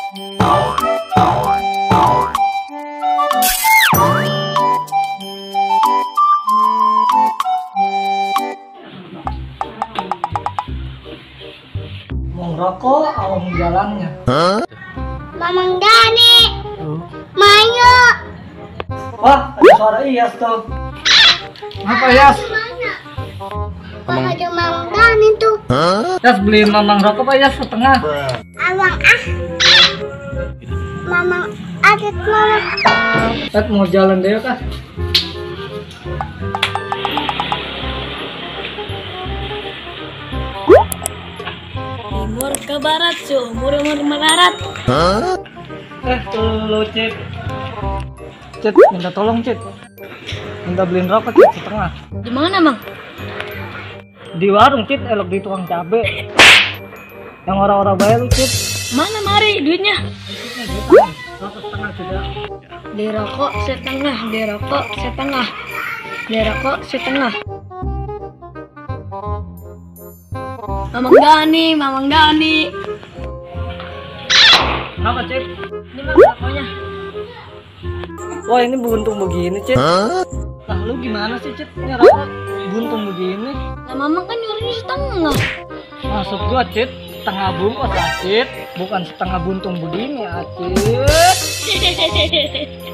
Mau ngerokok, awam jalannya. Mamang Dani, Mayo. Wah, ada suara Iyas tuh. Apa Iyas? Bang ada Mamang Dani tuh. Iyas beliin mamang rokok Pak Iyas setengah. Awang Mamang Adit mama. Mau jalan deh kah? Timur ke barat, seumur melarat. Tuh Cit. Cit, minta tolong Cit. Minta beliin rokok Cit setengah. Di mana, Mang? Di warung Cit, elok di tukang cabe. Yang orang-orang bayar lu Cit. Mana mari duitnya? Rokok setengah juga. Di rokok setengah, di rokok setengah, di rokok setengah. Mamang Dani, Mamang Dani. Kenapa Cit? Ini Mang rokoknya. Wah ini buntung begini Cit. Lah lu gimana sih Cit? Ini rokok buntung begini. Nah, Mamang kan nyuruhnya setengah. Masuk gua Cit, setengah bungkus Cit. Bukan setengah buntung begini Cit.